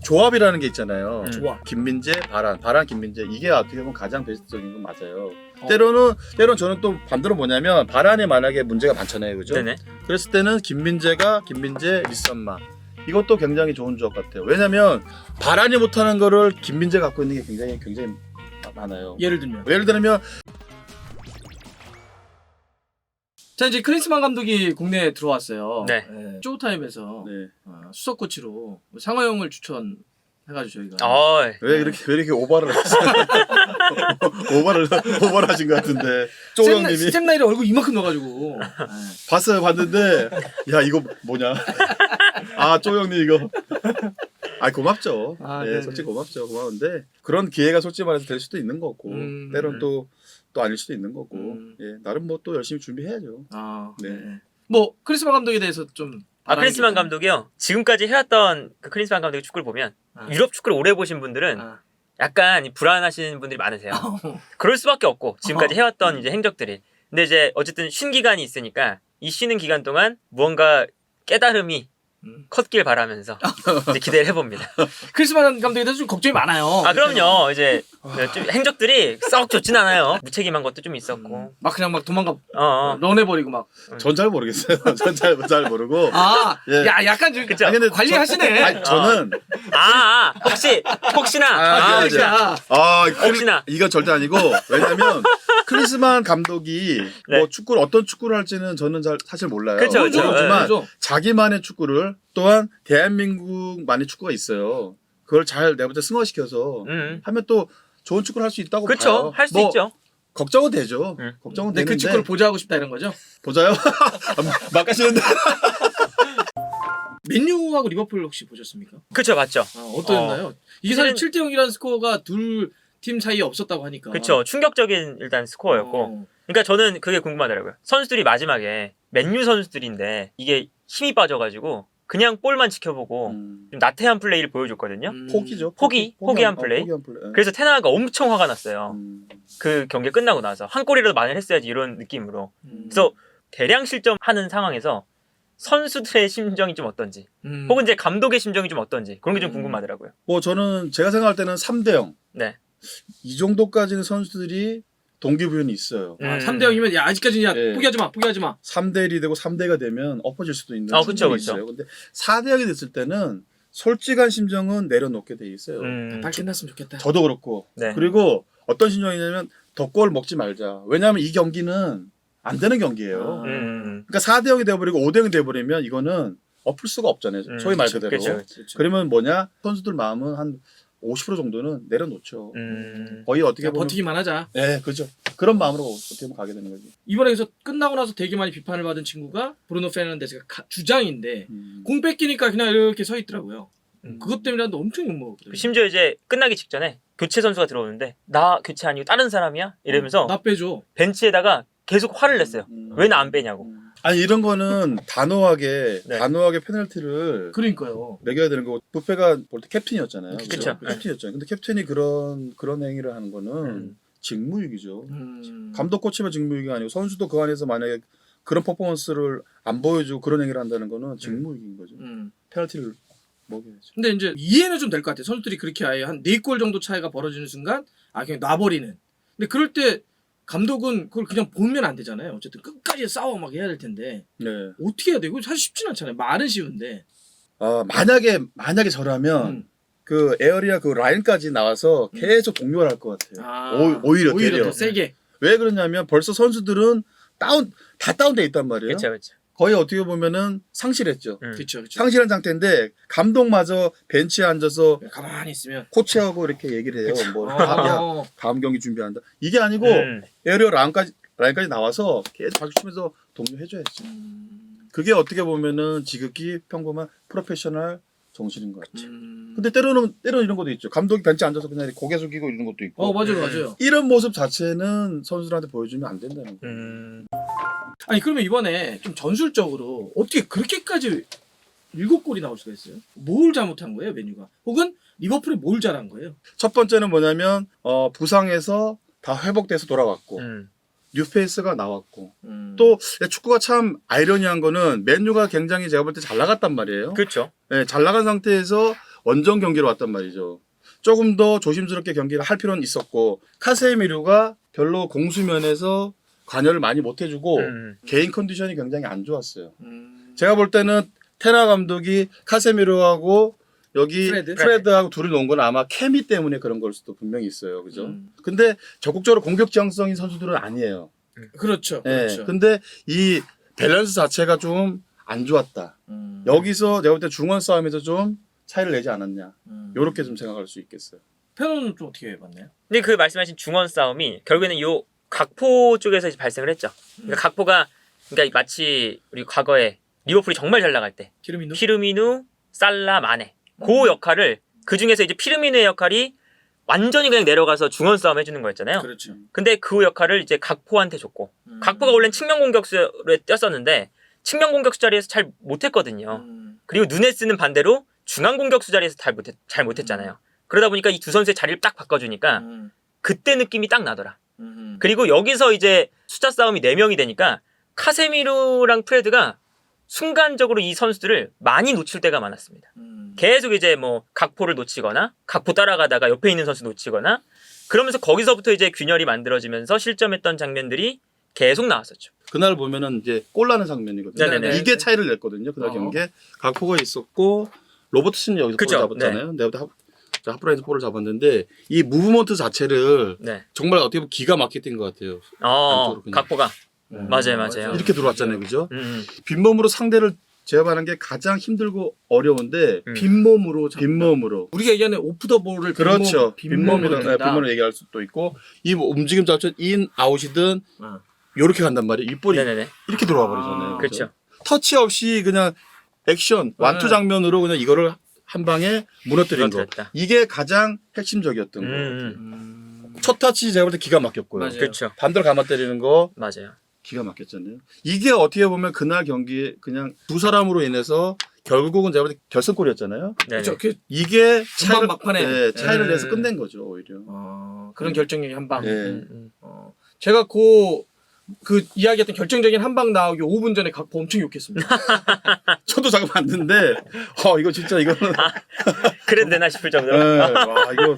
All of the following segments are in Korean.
조합이라는 게 있잖아요. 조합. 김민재, 바란 김민재 이게 어떻게 보면 가장 베스트적인 건 맞아요. 때로는 저는 또 반대로 뭐냐면 바란에 만약에 문제가 많잖아요, 그죠? 네네. 그랬을 때는 김민재, 리썸마 이것도 굉장히 좋은 조합 같아요. 왜냐면 바란이 못하는 거를 김민재 갖고 있는 게 굉장히 많아요. 예를 들면 자 이제 클린스만 감독이 국내에 들어왔어요. 네. 쇼타임에서 네. 수석 코치로 상하영을 추천해가지고 저희가 왜 이렇게 오버를 하세요? 오버를 하신 것 같은데 쪼형님이 스텝 나이를 얼굴 이만큼 넣어가지고 봤는데 야 이거 뭐냐? 아 쪼형님 이거 고맙죠. 네, 솔직히 고마운데 그런 기회가 솔직히 말해서 될 수도 있는 거고 때론 또 아닐 수도 있는 거고 예, 나름 뭐 또 열심히 준비해야죠. 네. 뭐 클린스만 감독에 대해서 좀 클린스만 감독이요. 지금까지 해왔던 그 클린스만 감독의 축구를 보면 유럽 축구를 오래 보신 분들은 약간 불안하신 분들이 많으세요. 그럴 수밖에 없고 지금까지 해왔던 이제 행적들이. 근데 이제 어쨌든 쉰 기간이 있으니까 이 쉬는 기간 동안 무언가 깨달음이 컸길 바라면서 이제 기대를 해봅니다. 클린스만 감독에 대해서 좀 걱정이 많아요. 그럼요. 이제 좀 행적들이 썩 좋진 않아요. 무책임한 것도 좀 있었고. 막 그냥 막 도망가 런해버리고 막. 전 잘 모르겠어요. 전 잘 모르고. 예. 야 약간 좀 근데 관리하시네. 저는 혹시나 혹시나 이건 절대 아니고 왜냐면 클린스만 감독이 네. 뭐 어떤 축구를 할지는 저는 사실 몰라요. 그쵸. 모르지만 자기만의 축구를 또한 대한민국만의 축구가 있어요. 그걸 잘 내부터 승화시켜서 하면 또 좋은 축구를 할 수 있다고 봐요. 그렇죠. 할 수 있죠. 걱정은 되죠. 걱정은 되는데 그 축구를 보좌하고 싶다 이런 거죠? 보자요? 막 가시는데 맨유하고 리버풀 혹시 보셨습니까? 그쵸, 맞죠. 어떠셨나요? 이게 사실 7대 0이라는 스코어가 둘 팀 사이에 없었다고 하니까. 그쵸. 충격적인 일단 스코어였고. 그러니까 저는 그게 궁금하더라고요. 선수들이 마지막에 맨유 선수들인데 이게 힘이 빠져가지고 그냥 볼만 지켜보고 좀 나태한 플레이를 보여줬거든요. 포기죠. 포기한 플레이. 그래서 테나가 엄청 화가 났어요. 그 경기 끝나고 나서 한 골이라도 만회를 했어야지 이런 느낌으로. 그래서 대량 실점하는 상황에서 선수들의 심정이 좀 어떤지 혹은 이제 감독의 심정이 좀 어떤지 그런 게 좀 궁금하더라고요. 뭐 저는 제가 생각할 때는 3대 0. 네. 이 정도까지는 선수들이 동기부여는 있어요. 3대 0이면 야 아직까지는 포기하지 마. 3대 1이 되고 3대가 되면 엎어질 수도 있는 그쵸. 있어요. 근데 4대 0이 됐을 때는 솔직한 심정은 내려놓게 돼 있어요. 빨리 끝났으면 좋겠다. 저도 그렇고. 네. 그리고 어떤 심정이냐면 덕골 먹지 말자. 왜냐하면 이 경기는 안 되는 경기예요. 그러니까 4대 0이 돼버리고 5대 0이 돼버리면 이거는 엎을 수가 없잖아요. 소위 말 그대로. 그쵸. 그러면 뭐냐? 선수들 마음은 한 50% 정도는 내려놓죠. 거의 어떻게 보면 버티기만 하자. 네, 그렇죠. 그런 마음으로 어떻게 보면 가게 되는 거죠. 이번에 그래서 끝나고 나서 되게 많이 비판을 받은 친구가 브루노 페르난데스가 주장인데 공 뺏기니까 그냥 이렇게 서 있더라고요. 그것 때문에 엄청 욕먹었거든요. 심지어 이제 끝나기 직전에 교체 선수가 들어오는데 나 교체 아니고 다른 사람이야? 이러면서 나 빼줘. 벤치에다가 계속 화를 냈어요. 왜 나 안 빼냐고. 아니 이런 거는 단호하게 페널티를 그러니까요. 매겨야 되는 거고 뷔페가 볼 때 캡틴이었잖아요. 그쵸. 캡틴이었잖아요. 근데 캡틴이 그런 행위를 하는 거는 직무유기죠. 감독 코치만 직무유기가 아니고 선수도 그 안에서 만약에 그런 퍼포먼스를 안 보여주고 그런 행위를 한다는 거는 직무유기인 거죠. 페널티를 먹여야죠. 근데 이제 이해는 좀 될 것 같아요. 선수들이 그렇게 아예 한 4골 정도 차이가 벌어지는 순간 그냥 놔버리는. 근데 그럴 때 감독은 그걸 그냥 보면 안 되잖아요. 어쨌든 끝까지 싸워 막 해야 될 텐데. 네. 어떻게 해야 되고 사실 쉽진 않잖아요. 말은 쉬운데. 만약에 저라면 그 에어리아 그 라인까지 나와서 계속 공격을 할 것 같아요. 오히려 더 세게. 왜 그러냐면 벌써 선수들은 다 다운돼 있단 말이에요. 그렇죠. 거의 어떻게 보면은 상실했죠. 그렇죠. 상실한 상태인데 감독마저 벤치에 앉아서 가만히 있으면 코치하고 이렇게 얘기를 해요. 뭐 다음 경기 준비한다. 이게 아니고 에어리어 라인까지 나와서 계속 박수치면서 독려해줘야죠. 그게 어떻게 보면은 지극히 평범한 프로페셔널 정신인 것 같죠. 근데 때로는 이런 것도 있죠. 감독이 벤치에 앉아서 그냥 고개 숙이고 이런 것도 있고. 맞아요. 이런 모습 자체는 선수들한테 보여주면 안 된다는 거예요. 아니 그러면 이번에 좀 전술적으로 어떻게 그렇게까지 7골이 나올 수가 있어요? 뭘 잘못한 거예요, 맨유가? 혹은 리버풀이 뭘 잘한 거예요? 첫 번째는 뭐냐면 부상에서 다 회복돼서 돌아왔고 뉴페이스가 나왔고 또 축구가 참 아이러니한 거는 맨유가 굉장히 제가 볼 때 잘 나갔단 말이에요. 그렇죠. 네, 잘 나간 상태에서 원정 경기로 왔단 말이죠. 조금 더 조심스럽게 경기를 할 필요는 있었고 카세미르가 별로 공수면에서 관여를 많이 못 해주고 개인 컨디션이 굉장히 안 좋았어요. 제가 볼 때는 테나 감독이 카세미르하고 여기 프레드하고 둘이 놓은 건 아마 케미 때문에 그런 걸 수도 분명히 있어요. 그죠? 근데 적극적으로 공격 지향성인 선수들은 아니에요. 그렇죠. 네. 그렇죠. 근데 이 밸런스 자체가 좀 안 좋았다. 여기서 내가 볼 때 중원 싸움에서 좀 차이를 내지 않았냐. 요렇게 좀 생각할 수 있겠어요. 패너는 좀 어떻게 봤나요? 근데 그 말씀하신 중원 싸움이 결국에는 요 각포 쪽에서 이제 발생을 했죠. 그러니까 각포가 그러니까 마치 우리 과거에 리버풀이 정말 잘 나갈 때 피르미누, 살라, 마네 그 역할을 그 중에서 이제 피르미누의 역할이 완전히 그냥 내려가서 중원 싸움 해주는 거였잖아요. 그렇죠. 근데 그 역할을 이제 각포한테 줬고 각포가 원래는 측면 공격수에 뛰었었는데 측면 공격수 자리에서 잘 못했거든요. 그리고 누네스는 반대로 중앙 공격수 자리에서 잘 못했잖아요. 그러다 보니까 이 두 선수의 자리를 딱 바꿔주니까 그때 느낌이 딱 나더라. 그리고 여기서 이제 숫자 싸움이 4명이 되니까 카세미르랑 프레드가 순간적으로 이 선수들을 많이 놓칠 때가 많았습니다. 계속 이제 뭐 각포를 놓치거나 각포 따라가다가 옆에 있는 선수 놓치거나 그러면서 거기서부터 이제 균열이 만들어지면서 실점했던 장면들이 계속 나왔었죠. 그날 보면은 이제 골 나는 장면이거든요. 네네네. 이게 차이를 냈거든요. 그날 경기에 각포가 있었고 로버트슨이 여기서 볼을 잡았잖아요. 내가 하프라인에서 볼을 잡았는데 이 무브먼트 자체를 정말 어떻게 보면 기가 막히게 뛴 것 같아요. 각포가 맞아요. 이렇게 들어왔잖아요, 그죠? 빈몸으로 상대를 제압하는 게 가장 힘들고 어려운데 빈몸으로. 우리가 얘기하는 오프 더 볼을 그렇죠. 빈몸으로 얘기할 수도 있고 이 움직임 자체 인 아웃이든 이렇게 간단 말이에요. 이 볼이 이렇게 들어와 버리잖아요. 그렇죠. 터치 없이 그냥 액션 완투 장면으로 그냥 이거를 한 방에 무너뜨린 거. 이게 가장 핵심적이었던 거예요. 첫 터치 제가 볼 때 기가 막혔고요. 그렇죠. 반대로 감아 때리는 거 맞아요. 기가 막혔잖아요. 이게 어떻게 보면 그날 경기에 그냥 두 사람으로 인해서 결국은 제가 볼 때 결승골이었잖아요. 그렇죠. 이게 막판에 차이를 내서 끝낸 거죠, 오히려. 그런 결정력이 한 방. 제가 그 이야기했던 결정적인 한 방 나오기 5분 전에 각포 엄청 욕했습니다. 저도 잠깐 봤는데 이거 진짜 이거는 그래도 되나 싶을 정도로. 와, 이거.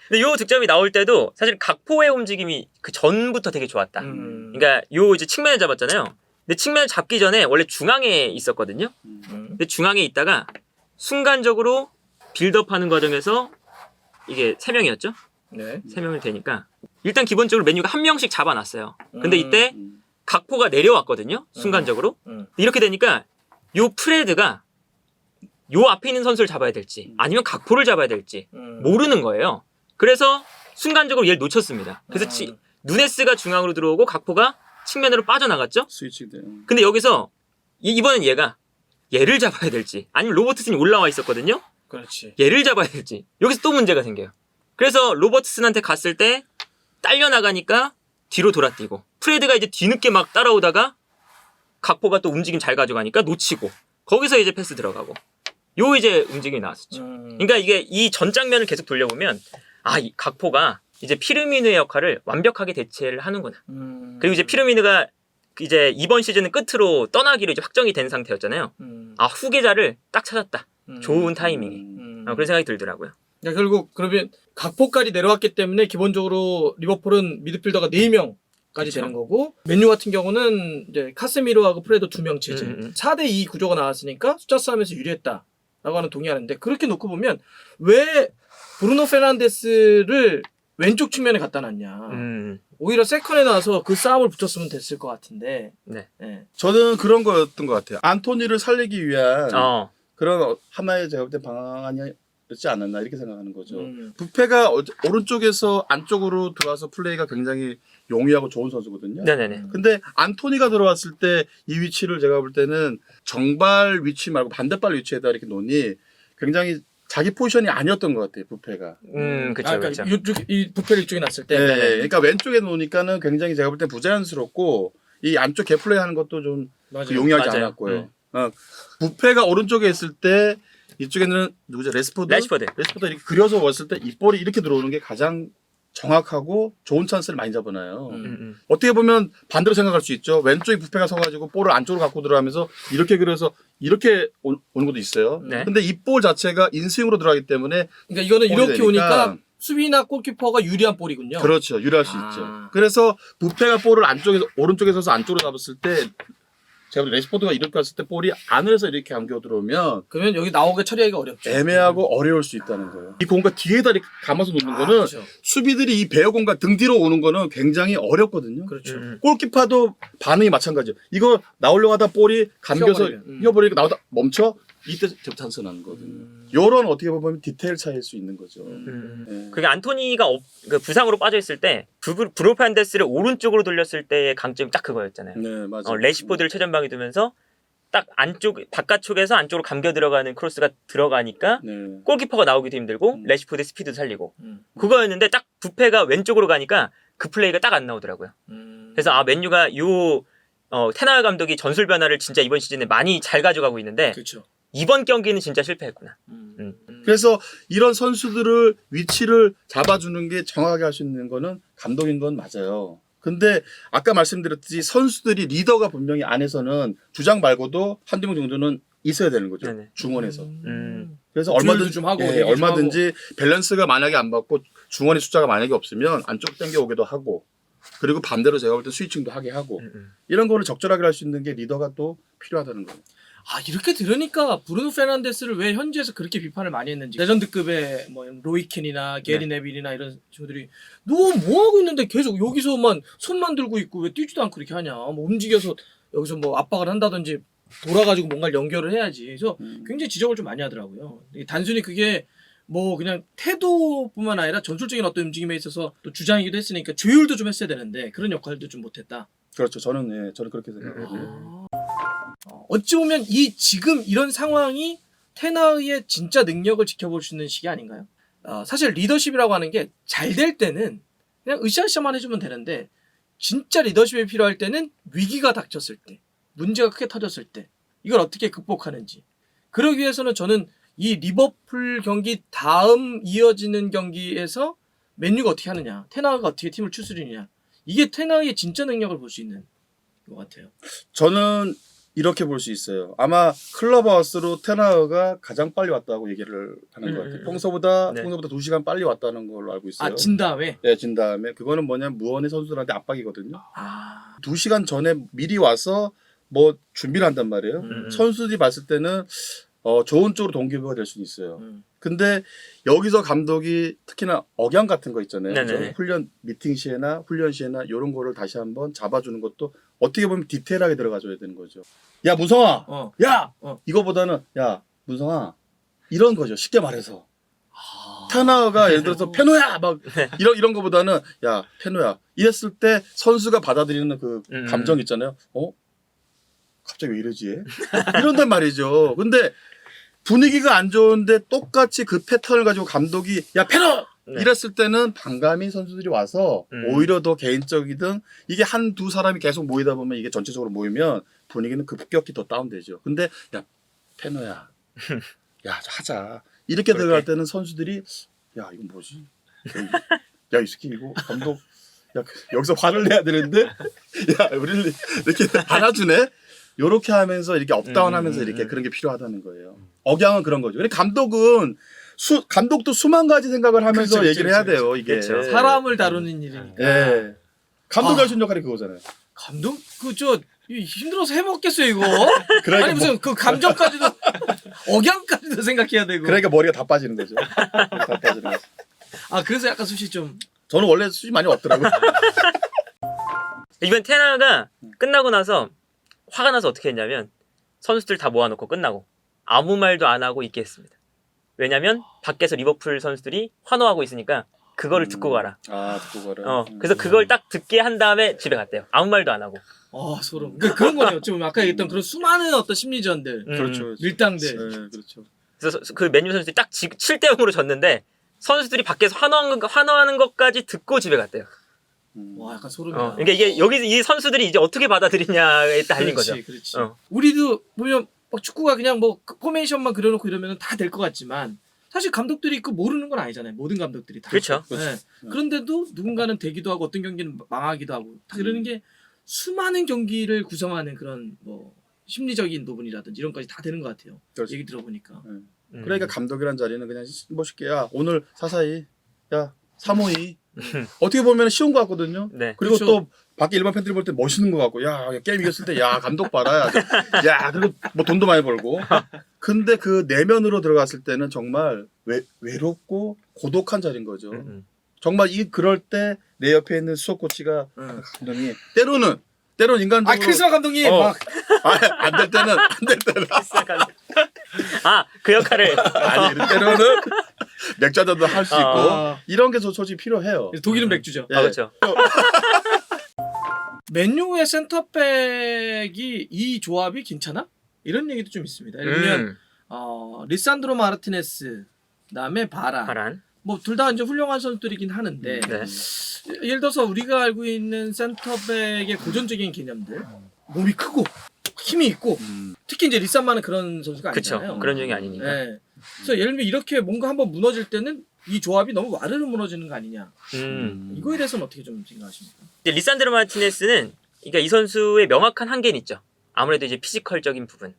근데 요 득점이 나올 때도 사실 각포의 움직임이 그 전부터 되게 좋았다. 그러니까 요 이제 측면을 잡았잖아요. 근데 측면을 잡기 전에 원래 중앙에 있었거든요. 근데 중앙에 있다가 순간적으로 빌드업하는 과정에서 이게 3명이었죠. 네. 3명이 되니까 일단 기본적으로 메뉴가 한 명씩 잡아놨어요. 근데 이때 각포가 내려왔거든요. 순간적으로. 이렇게 되니까 요 프레드가 요 앞에 있는 선수를 잡아야 될지 아니면 각포를 잡아야 될지 모르는 거예요. 그래서 순간적으로 얘를 놓쳤습니다. 그래서 누네스가 중앙으로 들어오고 각포가 측면으로 빠져나갔죠. 스위치 돼. 근데 여기서 이번엔 얘를 잡아야 될지 아니면 로버트슨이 올라와 있었거든요. 그렇지. 얘를 잡아야 될지 여기서 또 문제가 생겨요. 그래서 로버트슨한테 갔을 때 딸려 나가니까 뒤로 돌아뛰고 프레드가 이제 뒤늦게 막 따라오다가 각포가 또 움직임 잘 가져가니까 놓치고 거기서 이제 패스 들어가고 요 이제 움직임이 나왔었죠. 그러니까 이게 이 전 장면을 계속 돌려보면 이 각포가 이제 피르미누의 역할을 완벽하게 대체를 하는구나. 그리고 이제 피르미누가 이제 이번 시즌은 끝으로 떠나기로 이제 확정이 된 상태였잖아요. 후계자를 딱 찾았다. 좋은 타이밍에. 그런 생각이 들더라고요. 그러니까 결국 그러면 각포까지 내려왔기 때문에 기본적으로 리버풀은 미드필더가 4명까지 되는 거고 맨유 같은 경우는 이제 카세미르하고 프레드 2명 체제 4대2 구조가 나왔으니까 숫자 싸움에서 유리했다라고 하는 동의하는데 그렇게 놓고 보면 왜 브루노 페르난데스를 왼쪽 측면에 갖다 놨냐. 오히려 세컨에 나와서 그 싸움을 붙였으면 됐을 것 같은데. 저는 그런 거였던 것 같아요. 안토니를 살리기 위한 그런 하나의 제가 볼 때 방안이었지 않았나 이렇게 생각하는 거죠. 부페가 오른쪽에서 안쪽으로 들어와서 플레이가 굉장히 용이하고 좋은 선수거든요. 네네네. 근데 안토니가 들어왔을 때 이 위치를 제가 볼 때는 정발 위치 말고 반대발 위치에다 이렇게 놓으니 굉장히 자기 포지션이 아니었던 것 같아요, 부페가. 그러니까 이 부페를 이쪽에 놨을 때. 그러니까 왼쪽에 놓으니까는 굉장히 제가 볼 때 부자연스럽고 이 안쪽 개플레이 하는 것도 좀 용이하지 않았고요. 부페가 오른쪽에 있을 때 이쪽에는 누구죠? 레스포드 이렇게 그려서 왔을 때 이 볼이 이렇게 들어오는 게 가장 정확하고 좋은 찬스를 많이 잡아놔요. 어떻게 보면 반대로 생각할 수 있죠. 왼쪽에 부패가 서가지고 볼을 안쪽으로 갖고 들어가면서 이렇게 그려서 이렇게 오는 것도 있어요. 네. 근데 이 볼 자체가 인스윙으로 들어가기 때문에 그러니까 이거는 이렇게 되니까. 오니까 수비나 골키퍼가 유리한 볼이군요. 그렇죠. 유리할 수 있죠. 그래서 부패가 볼을 안쪽에서 오른쪽에 서서 안쪽으로 잡았을 때 제가 레시포드가 이렇게 갔을 때 볼이 안에서 이렇게 감겨 들어오면 그러면 여기 나오게 처리하기가 어렵죠. 애매하고 어려울 수 있다는 거예요. 이 공과 뒤에다 이렇게 감아서 놓는 거는 그렇죠. 수비들이 이 배어 공과 등 뒤로 오는 거는 굉장히 어렵거든요. 그렇죠. 골키퍼도 반응이 마찬가지예요. 이거 나오려고 하다 볼이 감겨서 휘어버리니까 나오다 멈춰? 이때 접찬스 나는 거거든요. 요런 어떻게 보면 디테일 차이일 수 있는 거죠. 네. 그게 안토니가 그 부상으로 빠져 있을 때 브루노 페르난데스를 오른쪽으로 돌렸을 때의 강점이 딱 그거였잖아요. 네, 맞아요. 레시포드를 최전방에 두면서 딱 안쪽 바깥쪽에서 안쪽으로 감겨 들어가는 크로스가 들어가니까 네. 골키퍼가 나오기도 힘들고 레시포드의 스피드도 살리고 그거였는데 딱 부패가 왼쪽으로 가니까 그 플레이가 딱 안 나오더라고요. 그래서 맨유가 테나흐 감독이 전술 변화를 진짜 이번 시즌에 많이 잘 가져가고 있는데 그렇죠. 이번 경기는 진짜 실패했구나. 그래서 이런 선수들을 위치를 잡아주는 게 정확하게 할 수 있는 거는 감독인 건 맞아요. 근데 아까 말씀드렸듯이 선수들이 리더가 분명히 안에서는 주장 말고도 한두 명 정도는 있어야 되는 거죠. 네네. 중원에서. 음. 그래서 조율도 좀 하고, 얘기 좀 얼마든지 밸런스가 만약에 안 맞고 중원의 숫자가 만약에 없으면 안쪽 당겨 오기도 하고 그리고 반대로 제가 볼 때 스위칭도 하게 하고 이런 거를 적절하게 할 수 있는 게 리더가 또 필요하다는 거예요. 이렇게 들으니까 브루노 페르난데스를 왜 현지에서 그렇게 비판을 많이 했는지. 레전드급의 뭐 로이킨이나 게리 네빌이나 이런 친구들이 너 뭐 하고 있는데 계속 여기서만 손만 들고 있고 왜 뛰지도 않고 이렇게 하냐. 뭐 움직여서 여기서 뭐 압박을 한다든지 돌아가지고 뭔가를 연결을 해야지. 그래서 굉장히 지적을 좀 많이 하더라고요. 단순히 그게 뭐 그냥 태도뿐만 아니라 전술적인 어떤 움직임에 있어서 또 주장이기도 했으니까 조율도 좀 했어야 되는데 그런 역할도 좀 못했다. 그렇죠. 저는 그렇게 생각해요. 어찌 보면 지금 이런 상황이 테나흐의 진짜 능력을 지켜볼 수 있는 시기 아닌가요? 사실 리더십이라고 하는 게 잘 될 때는 그냥 으쌰으쌰만 해주면 되는데 진짜 리더십이 필요할 때는 위기가 닥쳤을 때, 문제가 크게 터졌을 때 이걸 어떻게 극복하는지. 그러기 위해서는 저는 이 리버풀 경기 다음 이어지는 경기에서 맨유가 어떻게 하느냐, 테나흐가 어떻게 팀을 추스리느냐, 이게 테나흐의 진짜 능력을 볼 수 있는 것 같아요. 저는 이렇게 볼 수 있어요. 아마 클럽하우스로 테나흐가 가장 빨리 왔다고 얘기를 하는 것 같아요. 평소보다 2시간 빨리 왔다는 걸로 알고 있어요. 진 다음에? 네, 진 다음에. 그거는 뭐냐면 무언의 선수들한테 압박이거든요. 2시간 전에 미리 와서 뭐 준비를 한단 말이에요. 선수들이 봤을 때는 좋은 쪽으로 동기부여가 될 수는 있어요. 근데 여기서 감독이 특히나 억양 같은 거 있잖아요. 그렇죠? 훈련 미팅 시에나 훈련 시에나 이런 거를 다시 한번 잡아주는 것도 어떻게 보면 디테일하게 들어가줘야 되는 거죠. 야 문성아, 야 이거보다는 야 문성아 이런 거죠. 쉽게 말해서 테나흐가 예를 들어서 페노야 막 이런 거보다는 야 페노야 이랬을 때 선수가 받아들이는 그 감정 있잖아요. 갑자기 왜 이러지? 이런단 말이죠. 근데 분위기가 안 좋은데 똑같이 그 패턴을 가지고 감독이 야 페노 이랬을 때는 반감이 선수들이 와서 오히려 더 개인적이든 이게 한두 사람이 계속 모이다 보면 이게 전체적으로 모이면 분위기는 급격히 더 다운되죠. 근데 야 페노야 야 하자 이렇게 들어갈 때는 선수들이 야 이건 뭐지? 야 이 새끼 이거 감독 야 여기서 화를 내야 되는데 야 우리를 이렇게 안아주네. 요렇게 하면서 이렇게 업다운하면서 이렇게 그런 게 필요하다는 거예요. 억양은 그런 거죠. 근데 감독은 감독도 수만 가지 생각을 하면서 얘기를 해야 돼요. 이게 사람을 다루는 일이니까. 네. 감독이 할 수 있는 역할이 그거잖아요. 감독 힘들어서 해먹겠어요 이거. 그러니까 아니 무슨 그 감정까지도 억양까지도 생각해야 되고. 그러니까 머리가 다 빠지는 거죠. 다 빠지는 거죠. 그래서 약간 숱이 좀. 저는 원래 숱이 많이 없더라고요. 이번 테나흐가 끝나고 나서 화가 나서 어떻게 했냐면 선수들 다 모아놓고 끝나고 아무 말도 안 하고 있게 했습니다. 왜냐면 밖에서 리버풀 선수들이 환호하고 있으니까 그거를 듣고 가라. 듣고 가라. 그래서 그걸 딱 듣게 한 다음에 집에 갔대요. 아무 말도 안 하고. 소름. 그런 거네요. 좀 아까 얘기했던 그런 수많은 어떤 심리전들, 그렇죠. 밀당들. 네, 그렇죠. 그래서 그 맨유 선수들이 딱 7대0으로 졌는데 선수들이 밖에서 환호하는 것까지 듣고 집에 갔대요. 약간 소름이야. 그러니까 이게 여기 이 선수들이 이제 어떻게 받아들이냐에 달린 거죠. 그렇지. 우리도 보면 막 축구가 그냥 뭐 포메이션만 그려놓고 이러면 다 될 것 같지만 사실 감독들이 그 모르는 건 아니잖아요. 모든 감독들이 다. 그렇죠. 네. 그런데도 누군가는 되기도 하고 어떤 경기는 망하기도 하고 다 그러는 게 수많은 경기를 구성하는 그런 뭐 심리적인 부분이라든지 이런 것까지 다 되는 것 같아요. 그렇죠. 얘기 들어보니까. 그러니까 감독이란 자리는 그냥 멋있게 야 오늘 4-4-2 야 3-5-2 어떻게 보면 쉬운 것 같거든요. 네. 그리고 그렇죠. 또 밖에 일반 팬들이 볼 때 멋있는 것 같고 야 게임 이겼을 때 야 감독 봐라 야 그리고 뭐 돈도 많이 벌고 근데 그 내면으로 들어갔을 때는 정말 외롭고 고독한 자리인 거죠. 정말 그럴 때 내 옆에 있는 수석 코치가 감독이 때로는 인간적으로 크리스마 감독님 막 안 될 때는 그 역할을 아니 때로는 맥주 한잔도 할 수 있고 이런 게 솔직히 필요해요. 독일은 맥주죠. 예. 그렇죠. 맨유의 센터백이 이 조합이 괜찮아? 이런 얘기도 좀 있습니다. 예를 들면 리산드로 마르티네스 그다음에 바란. 뭐 둘 다 이제 훌륭한 선수들이긴 하는데 네. 예를 들어서 우리가 알고 있는 센터백의 고전적인 개념들 몸이 크고 힘이 있고 특히 이제 리산마는 그런 선수가 아니잖아요. 그렇죠. 그런 종이 아니니까. 네. 그래서 예를 들면 이렇게 뭔가 한번 무너질 때는 이 조합이 너무 와르르 무너지는 거 아니냐. 이거에 대해서는 어떻게 좀 생각하십니까? 이제 리산드로 마르티네스는 그러니까 이 선수의 명확한 한계는 있죠. 아무래도 이제 피지컬적인 부분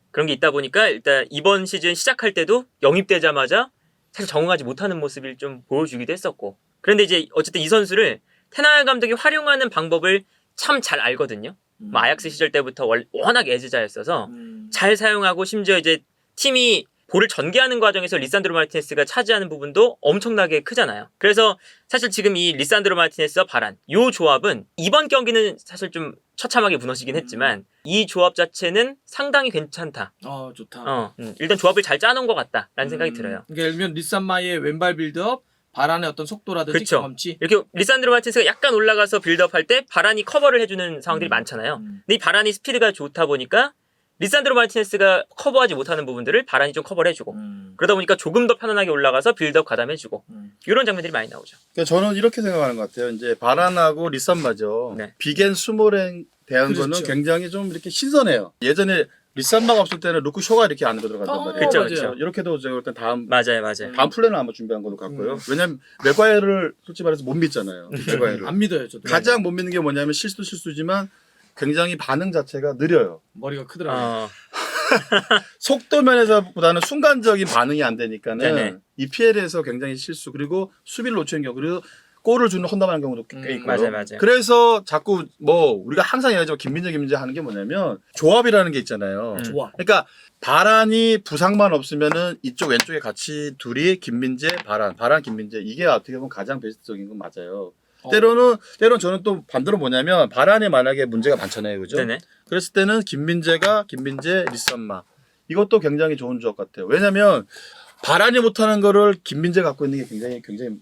그런 게 있다 보니까 일단 이번 시즌 시작할 때도 영입되자마자 사실 적응하지 못하는 모습을 좀 보여주기도 했었고 그런데 이제 어쨌든 이 선수를 테나 감독이 활용하는 방법을 참 잘 알거든요. 뭐 아약스 시절 때부터 워낙 애지자였어서 잘 사용하고 심지어 이제 팀이 볼을 전개하는 과정에서 리산드로 마르티네스가 차지하는 부분도 엄청나게 크잖아요. 그래서 사실 지금 이 리산드로 마르티네스와 바란 이 조합은 이번 경기는 사실 좀 처참하게 무너지긴 했지만 이 조합 자체는 상당히 괜찮다. 좋다. 일단 조합을 잘 짜놓은 것 같다라는 생각이 들어요. 그러니까 예를 들면 리산마의 왼발 빌드업, 바란의 어떤 속도라든지 그쵸. 경험치. 이렇게 리산드로 마르티네스가 약간 올라가서 빌드업할 때 바란이 커버를 해주는 상황들이 많잖아요. 근데 이 바란이 스피드가 좋다 보니까 리산드로 마르티네스가 커버하지 못하는 부분들을 바란이 좀 커버를 해주고 그러다 보니까 조금 더 편안하게 올라가서 빌드업 가담해주고 이런 장면들이 많이 나오죠. 그러니까 저는 이렇게 생각하는 것 같아요. 이제 바란하고 리산마죠. 네. 비겐 스몰에 대한 그렇죠. 거는 굉장히 좀 이렇게 신선해요. 예전에 리산마가 없을 때는 루크 쇼가 이렇게 안으로 들어간단 말이에요. 그쵸, 맞아요. 그쵸. 이렇게도 제가 볼 땐 다음 맞아요. 플랜을 아마 준비한 것도 같고요. 왜냐면 맥과이어를 솔직히 말해서 못 믿잖아요. 맥과이어를. 안 믿어요, 저도. 가장 못 믿는 게 뭐냐면 실수지만 굉장히 반응 자체가 느려요. 머리가 크더라고요. 속도 면에서보다는 순간적인 반응이 안 되니까는 네네. EPL에서 굉장히 실수 그리고 수비를 놓치는 경우 그리고 골을 주는 헌납하는 경우도 꽤 있고요. 맞아요. 그래서 자꾸 뭐 우리가 항상 얘기하지만 김민재 하는 게 뭐냐면 조합이라는 게 있잖아요. 좋아. 그러니까 바란이 부상만 없으면은 이쪽 왼쪽에 같이 둘이 김민재 바란 김민재 이게 어떻게 보면 가장 베스트적인 건 맞아요. 때로는 저는 또 반대로 뭐냐면 바란이 만약에 문제가 많잖아요, 그죠? 네네. 그랬을 때는 김민재 리산마 이것도 굉장히 좋은 조합 같아요. 왜냐면 바란이 못하는 거를 김민재 갖고 있는 게 굉장히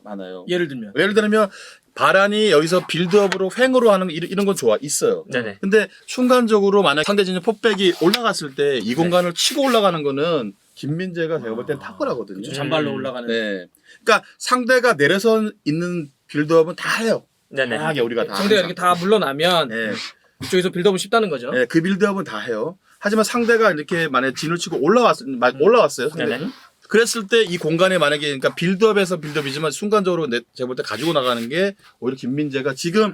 많아요. 예를 들면 바란이 여기서 빌드업으로 횡으로 하는 이런 건 있어요. 네네. 근데 순간적으로 만약 상대 진영 폭백이 올라갔을 때 이 공간을 치고 올라가는 거는 김민재가 제가 볼 땐 탁월하거든요. 잔발로 올라가는. 네. 그러니까 상대가 내려선 있는 빌드업은 다 해요. 네네. 다하게 우리가 다. 상대가 이렇게 다 물러나면 네. 이쪽에서 빌드업은 쉽다는 거죠. 네, 그 빌드업은 다 해요. 하지만 상대가 이렇게 만약에 진을 치고 올라왔어요. 상대가. 네네. 그랬을 때 이 공간에 만약에 그러니까 빌드업에서 빌드업이지만 순간적으로 제가 볼 때 가지고 나가는 게 오히려 김민재가 지금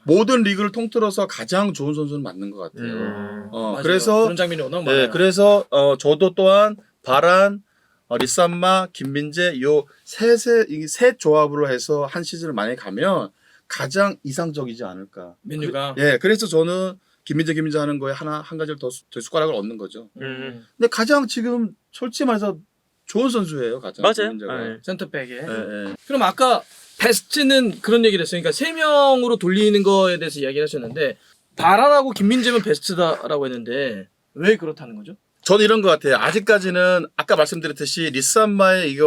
모든 리그를 통틀어서 가장 좋은 선수는 맞는 것 같아요. 맞아요. 그래서 그런 장면이 워낙 많아요. 네, 그래서 저도 또한 바란, 리산마, 김민재 요 세 조합으로 해서 한 시즌을 만약에 가면 가장 이상적이지 않을까. 맨유가. 예, 그래서 저는 김민재 하는 거에 한 가지를 더 숟가락을 얻는 거죠. 근데 가장 지금 솔직히 말해서 좋은 선수예요, 가장. 맞아요. 김민재가. 센터백에. 예. 그럼 아까 베스트는 그런 얘기를 했어요. 그러니까 3명으로 돌리는 거에 대해서 이야기를 하셨는데 바란하고 김민재면 베스트다라고 했는데 왜 그렇다는 거죠? 저는 이런 것 같아요. 아직까지는 아까 말씀드렸듯이 리산마의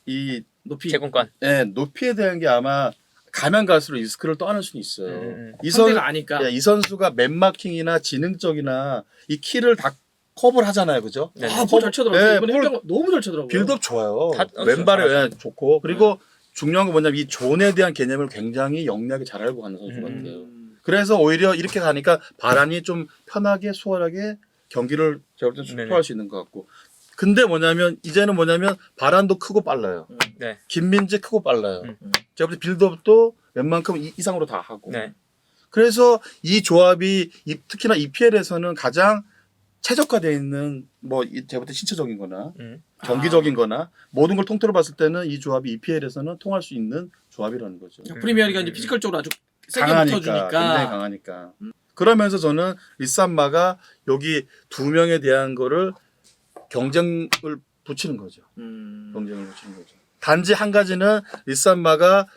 이 높이. 제공권. 예, 높이에 대한 게 아마 가면 갈수록 리스크를 떠안을 수는 있어요. 상대가 아니까. 이 선수가 맨마킹이나 지능적이나 이 키를 다 커버를 하잖아요, 그죠? 볼 잘 쳐더라고요. 네, 이번에 해병 너무 잘 쳐더라고요. 빌드업 좋아요. 다 왼발에 좋고 그리고 중요한 건 뭐냐면 이 존에 대한 개념을 굉장히 영리하게 잘 알고 가는 선수 같아요. 그래서 오히려 이렇게 가니까 바란이 좀 편하게 수월하게 경기를 제가 볼 때 소화할 수 있는 것 같고 근데 이제는 바란도 크고 빨라요. 네. 김민재 크고 빨라요. 제가 볼 때 빌드업도 웬만큼 이상으로 다 하고. 네. 그래서 이 조합이 특히나 EPL에서는 가장 최적화되어 있는 제가 볼 때 신체적인 거나 경기적인 거나 모든 걸 통틀어 봤을 때는 이 조합이 EPL에서는 통할 수 있는 조합이라는 거죠. 프리미어리가 이제 피지컬적으로 아주 세게 강하니까, 붙어주니까. 굉장히 강하니까. 그러면서 저는 리산마가 여기 두 명에 대한 거를 경쟁을 붙이는 거죠. 경쟁을 붙이는 거죠. 단지 한 가지는 리산마가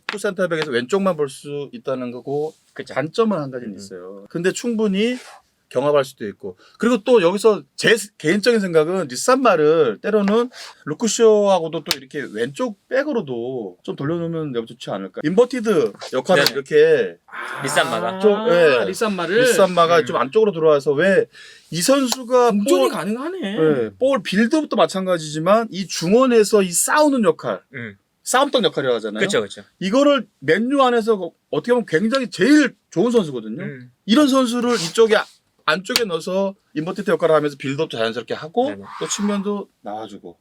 투 센터백에서 왼쪽만 볼 수 있다는 거고 그쵸. 단점은 한 가지는 있어요. 근데 충분히 경합할 수도 있고 그리고 또 여기서 제 개인적인 생각은 리산마를 때로는 루크쇼하고도 또 이렇게 왼쪽 백으로도 좀 돌려놓으면 내가 좋지 않을까. 인버티드 역할을 네네. 이렇게 리산마가 좀, 예. 리산마를 좀 안쪽으로 들어와서 왜 이 선수가 공존이 가능하네. 예, 볼 빌드업도 마찬가지지만 이 중원에서 이 싸우는 역할, 싸움떡 역할이라고 하잖아요. 그렇죠. 이거를 맨유 안에서 어떻게 보면 굉장히 제일 좋은 선수거든요. 이런 선수를 이쪽에 안쪽에 넣어서 인버티드 역할을 하면서 빌드업도 자연스럽게 하고 네네. 또 측면도 나와주고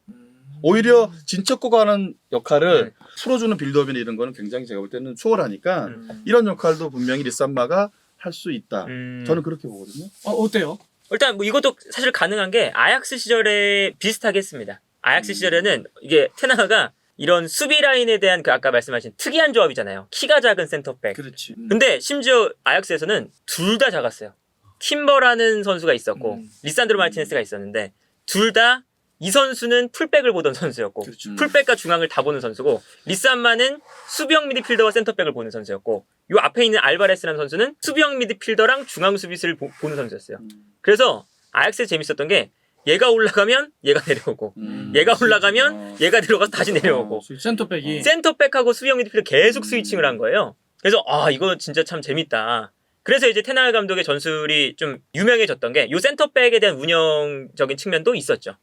오히려 진척고 가는 역할을 풀어주는 빌드업이나 이런 거는 굉장히 제가 볼 때는 수월하니까 이런 역할도 분명히 리산마가 할 수 있다. 저는 그렇게 보거든요. 어때요? 일단 뭐 이것도 사실 가능한 게 아약스 시절에 비슷하게 했습니다. 아약스 시절에는 이게 테나가 이런 수비 라인에 대한 그 아까 말씀하신 특이한 조합이잖아요. 키가 작은 센터백. 그렇지. 근데 심지어 아약스에서는 둘 다 작았어요. 팀버라는 선수가 있었고 리산드로 마르티네스가 있었는데 둘 다 이 선수는 풀백을 보던 선수였고 그렇죠. 풀백과 중앙을 다 보는 선수고 리산마는 수비형 미드필더와 센터백을 보는 선수였고 요 앞에 있는 알바레스라는 선수는 수비형 미드필더랑 중앙 수비수를 보는 선수였어요. 그래서 아약스에 재밌었던 게 얘가 올라가면 얘가 내려오고 얘가 올라가면 얘가 내려가서 다시 내려오고 센터백이 센터백하고 수비형 미드필더 계속 스위칭을 한 거예요. 그래서 이거 진짜 참 재밌다. 그래서 이제 테나 감독의 전술이 좀 유명해졌던 게 요 센터백에 대한 운영적인 측면도 있었죠.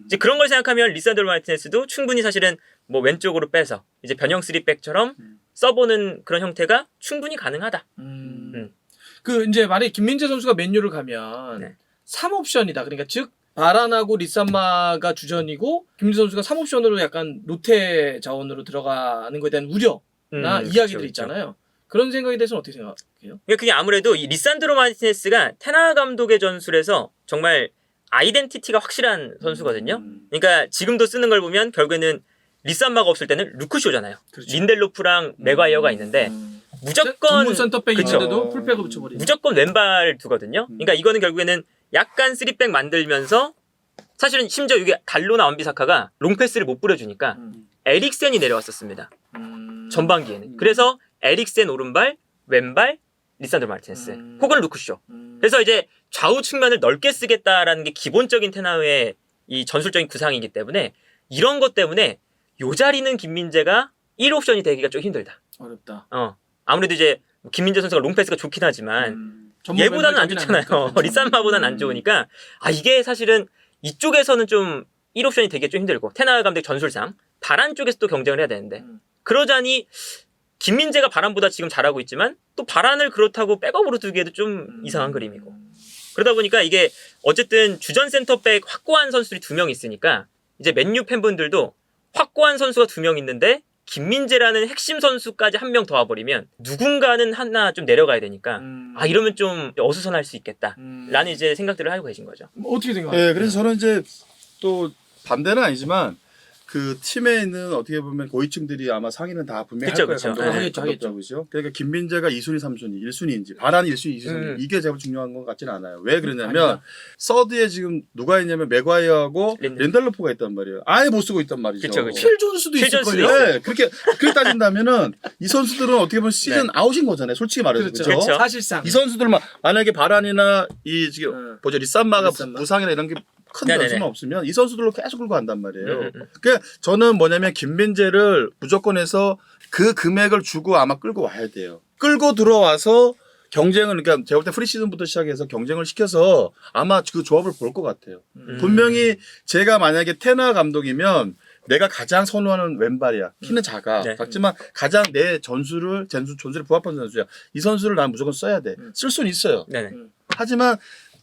이제 그런 걸 생각하면 리산드로 마르티네스도 충분히 사실은 뭐 왼쪽으로 빼서 이제 변형 3백처럼 써보는 그런 형태가 충분히 가능하다. 그 이제 만약에 김민재 선수가 맨유를 가면 네. 3옵션이다. 그러니까 즉 바란하고 리산마가 주전이고 김민재 선수가 3옵션으로 약간 로테 자원으로 들어가는 거에 대한 우려나 이야기들 그쵸. 있잖아요. 그런 생각에 대해서는 어떻게 생각해요? 그러니까 그게 아무래도 이 리산드로 마르티네스가 테나 감독의 전술에서 정말 아이덴티티가 확실한 선수거든요. 그러니까 지금도 쓰는 걸 보면 결국에는 리산마가 없을 때는 루크쇼잖아요. 그렇죠. 린델로프랑 맥과이어가 있는데 무조건 전문 센터백이 그쵸. 있는데도 풀백을 붙여버리는. 무조건 왼발 두거든요. 그러니까 이거는 결국에는 약간 3백 만들면서 사실은 심지어 이게 달로나 원비사카가 롱패스를 못 뿌려주니까 에릭센이 내려왔었습니다. 전반기에는. 그래서 에릭센 오른발, 왼발, 리산드로 마르티네스 혹은 루크쇼. 그래서 이제 좌우 측면을 넓게 쓰겠다라는 게 기본적인 테나의 이 전술적인 구상이기 때문에 이런 것 때문에 요 자리는 김민재가 1옵션이 되기가 좀 힘들다. 어렵다. 아무래도 이제 김민재 선수가 롱패스가 좋긴 하지만 전문 얘보다는 안 왼발적인 좋잖아요. 아니니까. 리산마보다는 안 좋으니까 이게 사실은 이쪽에서는 좀 1옵션이 되기 좀 힘들고 테나 감독 전술상 바란 쪽에서 또 경쟁을 해야 되는데 그러자니 김민재가 바란보다 지금 잘하고 있지만 또 바란을 그렇다고 백업으로 두기에도 좀 이상한 그림이고 그러다 보니까 이게 어쨌든 주전 센터백 확고한 선수들이 2명 있으니까 이제 맨유 팬분들도 확고한 선수가 2명 있는데 김민재라는 핵심 선수까지 1명 더 와버리면 누군가는 하나 좀 내려가야 되니까 이러면 좀 어수선할 수 있겠다 라는 이제 생각들을 하고 계신 거죠. 어떻게 생각하세요? 네, 그래서 저는 이제 또 반대는 아니지만 그 팀에 있는 어떻게 보면 고위층들이 아마 상의는 다 분명히 그쵸, 할 거예요. 그쵸. 감독하고 하겠죠. 그죠? 그러니까 김민재가 2순위, 3순위, 1순위인지 바란 1순위, 2순위 이게 제일 중요한 것 같지는 않아요. 왜 그러냐면 아니다. 서드에 지금 누가 있냐면 맥과이어하고 린델로프가 있단 말이에요. 아예 못 쓰고 있단 말이죠. 그쵸, 그쵸. 킬 존스도 킬 있을 존스도 거예요. 있어요. 네, 그렇게 따진다면은 이 선수들은 어떻게 보면 시즌 아웃인 거잖아요. 솔직히 말해서 그렇죠. 그죠? 그쵸. 사실상 이 선수들만 만약에 바란이나 이 지금 뭐죠 리산마가 리산마. 부상이나 이런 게 큰 네네네. 변수만 없으면 이 선수들로 계속 끌고 간단 말이에요. 그러니까 저는 뭐냐면 김민재를 무조건 해서 그 금액을 주고 아마 끌고 와야 돼요. 끌고 들어와서 경쟁을 그러니까 제가 볼 때 프리시즌부터 시작해서 경쟁을 시켜서 아마 그 조합을 볼 것 같아요. 분명히 제가 만약에 테나 감독이면 내가 가장 선호하는 왼발이야. 키는 작아. 네. 작지만 가장 내 전술에 부합하는 선수야. 이 선수를 난 무조건 써야 돼. 쓸 수는 있어요. 네네. 하지만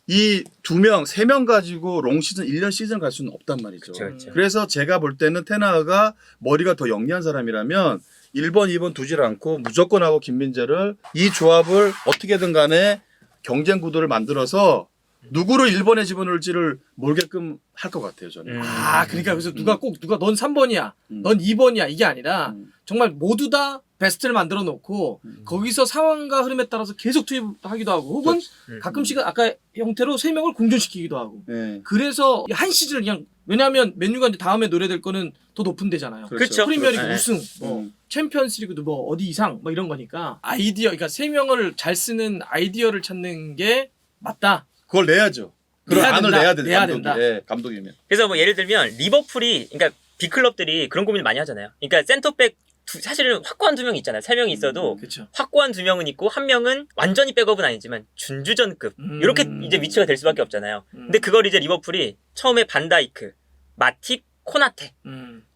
이 2명, 3명 가지고 롱 시즌 1년 시즌 갈 수는 없단 말이죠. 그렇죠. 그래서 제가 볼 때는 테나가 머리가 더 영리한 사람이라면 1번, 2번 두질 않고 무조건 하고 김민재를 이 조합을 어떻게든 간에 경쟁 구도를 만들어서 누구를 1번에 집어넣을지를 모르게끔 할 것 같아요, 저는. 그러니까 그래서 누가 넌 3번이야, 넌 2번이야 이게 아니라 정말 모두 다 베스트를 만들어 놓고 거기서 상황과 흐름에 따라서 계속 투입하기도 하고 혹은 가끔씩은 아까 형태로 3명을 공존시키기도 하고 네. 그래서 한 시즌을 그냥 왜냐하면 맨유가 이제 다음에 노려될 거는 더 높은 데잖아요. 그렇죠. 프리미어리그 네. 우승, 챔피언스리그도 뭐 어디 이상 뭐 이런 거니까 아이디어, 그러니까 3명을 잘 쓰는 아이디어를 찾는 게 맞다. 그걸 내야죠. 그런 내야 안을 된다. 내야 된다. 내야 감독이. 된다. 예, 감독이면. 그래서 뭐 예를 들면 리버풀이 그러니까 빅클럽들이 그런 고민을 많이 하잖아요. 그러니까 센터백 사실은 확고한 2명이 있잖아요. 3명이 있어도 그렇죠. 확고한 2명은 있고 1명은 완전히 백업은 아니지만 준주전급 이렇게 이제 위치가 될 수밖에 없잖아요. 근데 그걸 이제 리버풀이 처음에 반다이크, 마팁, 코나테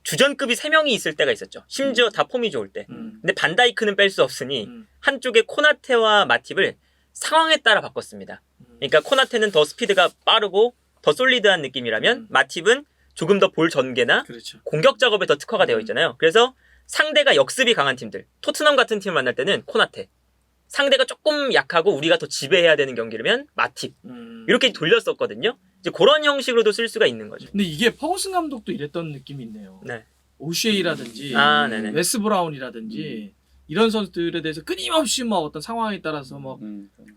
주전급이 3명이 있을 때가 있었죠. 심지어 다 폼이 좋을 때. 근데 반다이크는 뺄 수 없으니 한쪽에 코나테와 마팁을 상황에 따라 바꿨습니다. 그러니까 코나테는 더 스피드가 빠르고 더 솔리드한 느낌이라면 마팁은 조금 더 볼 전개나 그렇죠. 공격 작업에 더 특화가 되어 있잖아요. 그래서 상대가 역습이 강한 팀들, 토트넘 같은 팀을 만날 때는 코나테, 상대가 조금 약하고 우리가 더 지배해야 되는 경기라면 마팁 이렇게 돌렸었거든요. 이제 그런 형식으로도 쓸 수가 있는 거죠. 근데 이게 퍼거슨 감독도 이랬던 느낌이 있네요. 네. 오쉐이라든지 네네. 웨스 브라운이라든지 이런 선수들에 대해서 끊임없이 막 어떤 상황에 따라서 막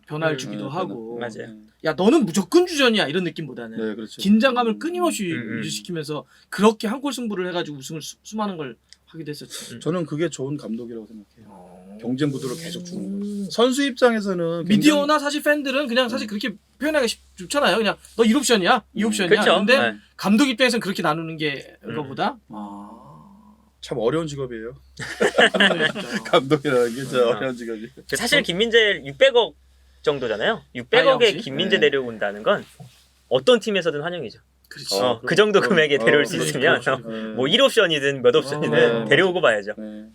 변화를 주기도 하고 맞아요. 야 너는 무조건 주전이야 이런 느낌보다는 네, 그렇죠. 긴장감을 끊임없이 유지시키면서 그렇게 한 골 승부를 해가지고 우승을 수많은 걸 하기도 했었죠. 저는 그게 좋은 감독이라고 생각해요. 경쟁 구도를 계속 주는 거. 선수 입장에서는 미디어나 사실 팬들은 그냥 사실 그렇게 표현하기 좋잖아요. 그냥 너 1옵션이야, 2옵션이야. 그렇죠. 근데 네. 감독 입장에서는 그렇게 나누는 게 그거보다 참 어려운 직업이에요. 진짜. 감독이라는 게 진짜 어려운 직업이. 사실 김민재 600억 정도잖아요. 600억에 김민재 네. 데려온다는 건 어떤 팀에서든 환영이죠. 그렇지. 그 정도 금액에 데려올 수 그렇지, 있으면 그렇지. 뭐 1옵션이든 몇 옵션이든 네. 데려오고 봐야죠. 네.